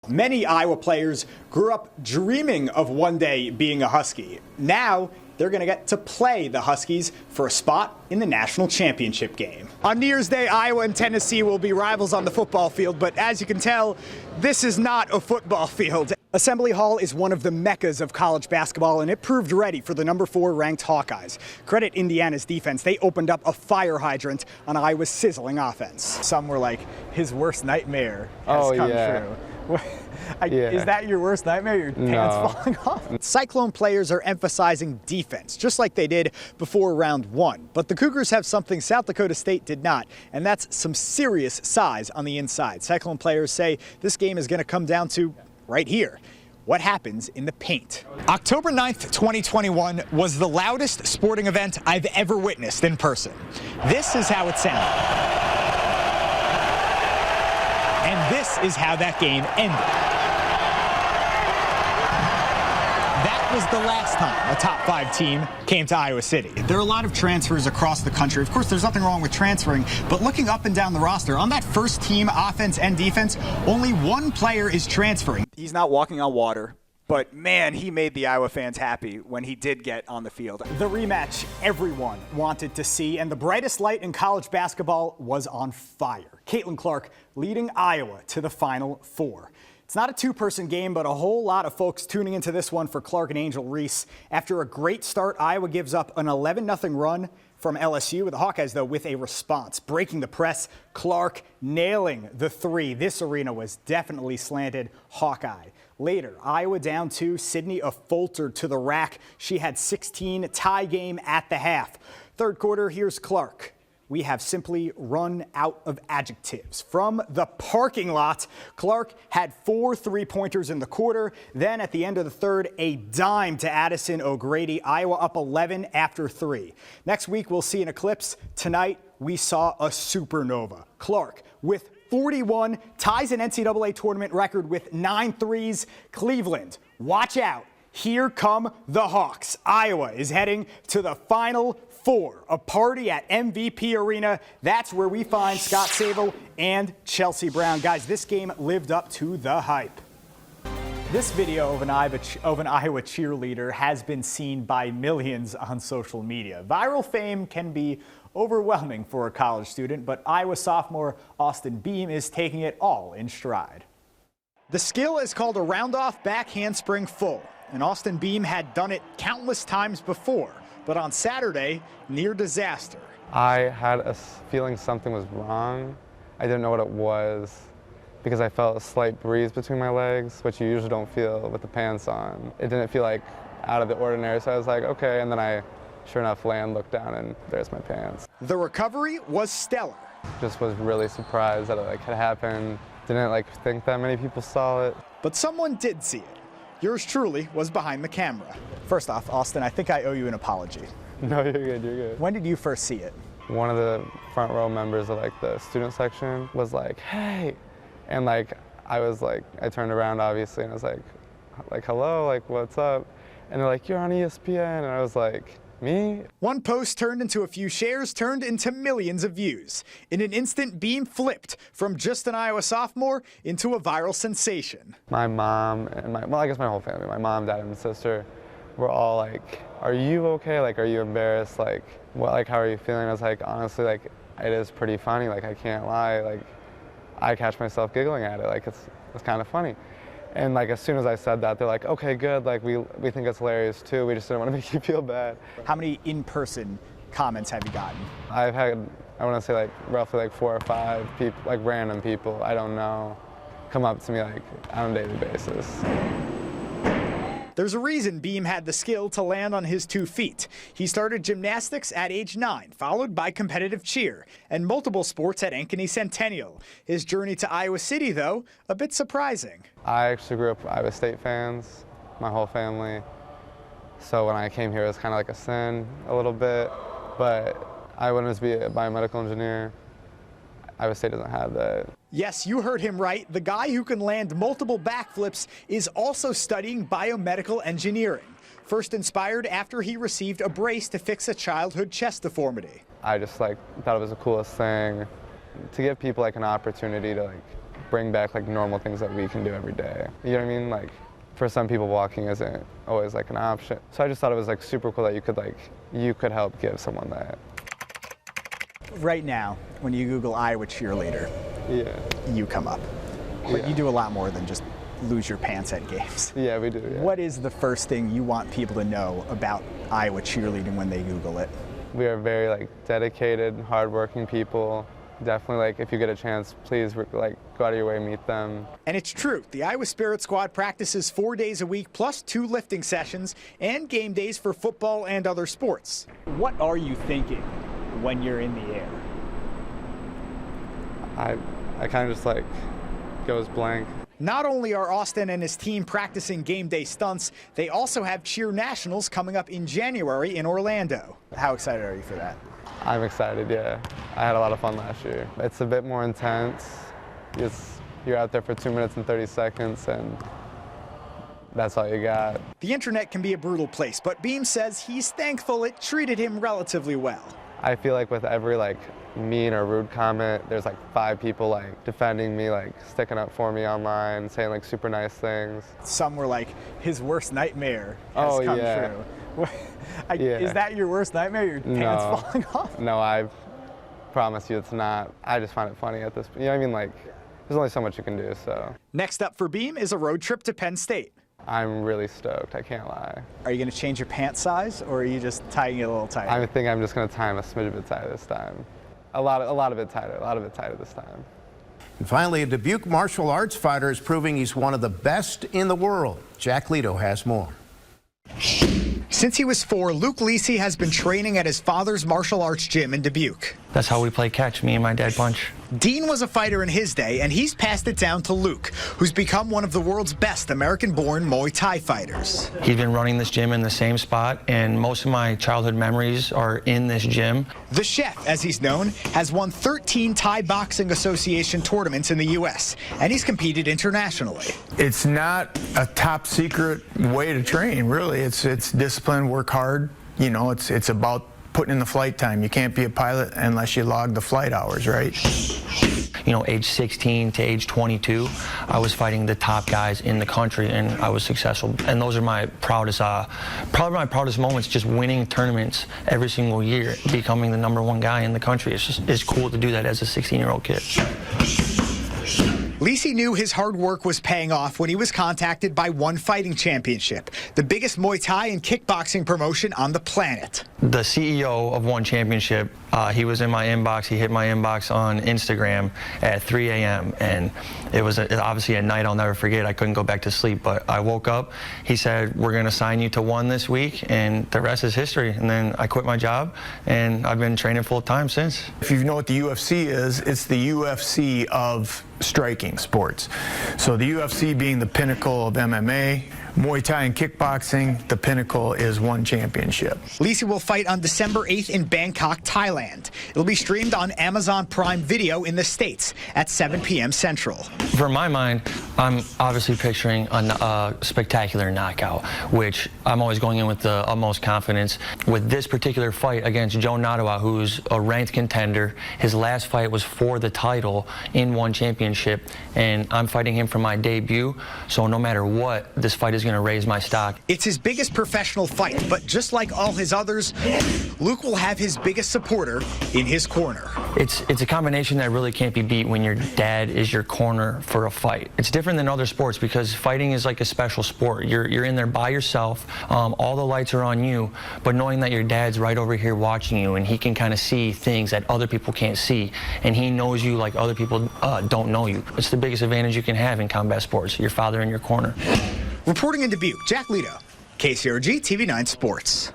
Many Iowa players grew up dreaming of one day being a Husky. Now they're going to get to play the Huskies for a spot in the national championship game. On New Year's Day, Iowa and Tennessee will be rivals on the football field, but as you can tell, this is not a football field. Assembly Hall is one of the meccas of college basketball, and it proved ready for the number 4 ranked Hawkeyes. Credit Indiana's defense. They opened up a fire hydrant on Iowa's sizzling offense. Some were like, his worst nightmare has come true. Is that your worst nightmare? Your pants falling off? Cyclone players are emphasizing defense, just like they did before round 1. But the Cougars have something South Dakota State did not, and that's some serious size on the inside. Cyclone players say this game is going to come down to right here. What happens in the paint? October 9th, 2021 was the loudest sporting event I've ever witnessed in person. This is how it sounded. And this is how that game ended. That was the last time a top 5 team came to Iowa City. There are a lot of transfers across the country. Of course, there's nothing wrong with transferring, but looking up and down the roster, on that first team offense and defense, only one player is transferring. He's not walking on water, but man, he made the Iowa fans happy when he did get on the field. The rematch everyone wanted to see, and the brightest light in college basketball was on fire. Caitlin Clark leading Iowa to the Final Four. It's not a two-person game, but a whole lot of folks tuning into this one for Clark and Angel Reese. After a great start, Iowa gives up an 11-0 run from LSU. The Hawkeyes, though, with a response. Breaking the press, Clark nailing the 3. This arena was definitely slanted Hawkeye. Later, Iowa down 2, Sydney a falter to the rack. She had 16, tie game at the half. Third quarter, here's Clark. We have simply run out of adjectives. From the parking lot, Clark had 4 3-pointers in the quarter. Then at the end of the third, a dime to Addison O'Grady. Iowa up 11 after 3. Next week, we'll see an eclipse. Tonight, we saw a supernova. Clark with 41, ties an NCAA tournament record with 9 threes. Cleveland, watch out. Here come the Hawks. Iowa is heading to the Final Four, a party at MVP Arena. That's where we find Scott Savo and Chelsea Brown. Guys, this game lived up to the hype. This video of an Iowa cheerleader has been seen by millions on social media. Viral fame can be overwhelming for a college student, but Iowa sophomore Austin Beam is taking it all in stride. The skill is called a round-off back handspring full, and Austin Beam had done it countless times before, but on Saturday, near disaster. I had a feeling something was wrong. I didn't know what it was because I felt a slight breeze between my legs, which you usually don't feel with the pants on. It didn't feel like out of the ordinary, so I was like, okay, and then I, sure enough, looked down and there's my pants. The recovery was stellar. Just was really surprised that it had happened. Didn't think that many people saw it. But someone did see it. Yours truly was behind the camera. First off, Austin, I think I owe you an apology. No, you're good, you're good. When did you first see it? One of the front row members of the student section was like, hey, and I turned around obviously and I was like hello, what's up? And they're like, you're on ESPN, and I was like, me? One post turned into a few shares, turned into millions of views. In an instant, Beam flipped from just an Iowa sophomore into a viral sensation. My mom and I guess my whole family, my mom, dad, and sister, were all like, are you okay? Are you embarrassed? How are you feeling? I was like, honestly, it is pretty funny. I can't lie. I catch myself giggling at it. It's kind of funny. And as soon as I said that, they're like, okay, good, we think it's hilarious too, we just didn't want to make you feel bad. How many in-person comments have you gotten? I've had, I want to say roughly 4 or 5 people, random people, I don't know, come up to me on a daily basis. There's a reason Beam had the skill to land on his 2 feet. He started gymnastics at age 9, followed by competitive cheer, and multiple sports at Ankeny Centennial. His journey to Iowa City, though, a bit surprising. I actually grew up Iowa State fans, my whole family. So when I came here, it was kind of a sin a little bit, but I wanted to be a biomedical engineer. Iowa State doesn't have that. Yes, you heard him right. The guy who can land multiple backflips is also studying biomedical engineering. First inspired after he received a brace to fix a childhood chest deformity. I just thought it was the coolest thing to give people an opportunity to bring back like normal things that we can do every day. You know what I mean? Like, for some people, walking isn't always like an option. So I just thought it was like super cool that you could help give someone that. Right now, when you Google Iowa cheerleader, Yeah. you come up. But Yeah. you do a lot more than just lose your pants at games. Yeah, we do. Yeah. What is the first thing you want people to know about Iowa cheerleading when they Google it? We are very like dedicated, hardworking people. Definitely, like, if you get a chance, please like go out of your way and meet them. And it's true. The Iowa Spirit Squad practices 4 days a week plus 2 lifting sessions and game days for football and other sports. What are you thinking when you're in the air? I kind of just like goes blank. Not only are Austin and his team practicing game day stunts, they also have cheer nationals coming up in January in Orlando. How excited are you for that? I'm excited, yeah. I had a lot of fun last year. It's a bit more intense. You're out there for 2 minutes and 30 seconds, and that's all you got. The internet can be a brutal place, but Beam says he's thankful it treated him relatively well. I feel like with every like mean or rude comment, there's like 5 people like defending me, like sticking up for me online, saying like super nice things. Some were like, his worst nightmare has come true. Yeah. Is that your worst nightmare, your pants falling off? No, I promise you it's not. I just find it funny at this point. You know what I mean? Like, there's only so much you can do, so. Next up for Beam is a road trip to Penn State. I'm really stoked, I can't lie. Are you going to change your pant size, or are you just tying it a little tighter? I think I'm just going to tie them a smidge bit tighter this time. A lot of it tighter this time. And finally, a Dubuque martial arts fighter is proving he's one of the best in the world. Jack Lido has more. Since he was 4, Luke Lisi has been training at his father's martial arts gym in Dubuque. That's how we play catch, me and my dad punch. Dean was a fighter in his day, and he's passed it down to Luke, who's become one of the world's best American-born Muay Thai fighters. He's been running this gym in the same spot, and most of my childhood memories are in this gym. The Chef, as he's known, has won 13 Thai Boxing Association tournaments in the U.S., and he's competed internationally. It's not a top secret way to train, really. It's discipline, work hard. You know, it's about putting in the flight time. You can't be a pilot unless you log the flight hours, right? You know, age 16 to age 22, I was fighting the top guys in the country, and I was successful. And those are my proudest, probably my proudest moments, just winning tournaments every single year, becoming the #1 guy in the country. It's cool to do that as a 16-year-old kid. Lisi knew his hard work was paying off when he was contacted by One Fighting Championship, the biggest Muay Thai and kickboxing promotion on the planet. The CEO of One Championship, he was in my inbox. He hit my inbox on Instagram at 3 a.m. and it was obviously a night I'll never forget. I couldn't go back to sleep, but I woke up. He said, "We're going to sign you to One this week," and the rest is history. And then I quit my job, and I've been training full time since. If you know what the UFC is, it's the UFC of striking sports. So the UFC being the pinnacle of MMA, Muay Thai and kickboxing, the pinnacle is One Championship. Lisi will fight on December 8th in Bangkok, Thailand. It'll be streamed on Amazon Prime Video in the States at 7 p.m. Central. For my mind, I'm obviously picturing a spectacular knockout, which I'm always going in with the utmost confidence. With this particular fight against Joe Nadawa, who's a ranked contender, his last fight was for the title in One Championship, and I'm fighting him for my debut, so no matter what, this fight is going to raise my stock. It's his biggest professional fight, but just like all his others, Luke will have his biggest supporter in his corner. It's a combination that really can't be beat when your dad is your corner for a fight. It's different than other sports because fighting is like a special sport. You're in there by yourself, all the lights are on you, but knowing that your dad's right over here watching you and he can kind of see things that other people can't see, and he knows you like other people don't know you. It's the biggest advantage you can have in combat sports, your father in your corner. Reporting in Dubuque, Jack Lido, KCRG TV 9 Sports.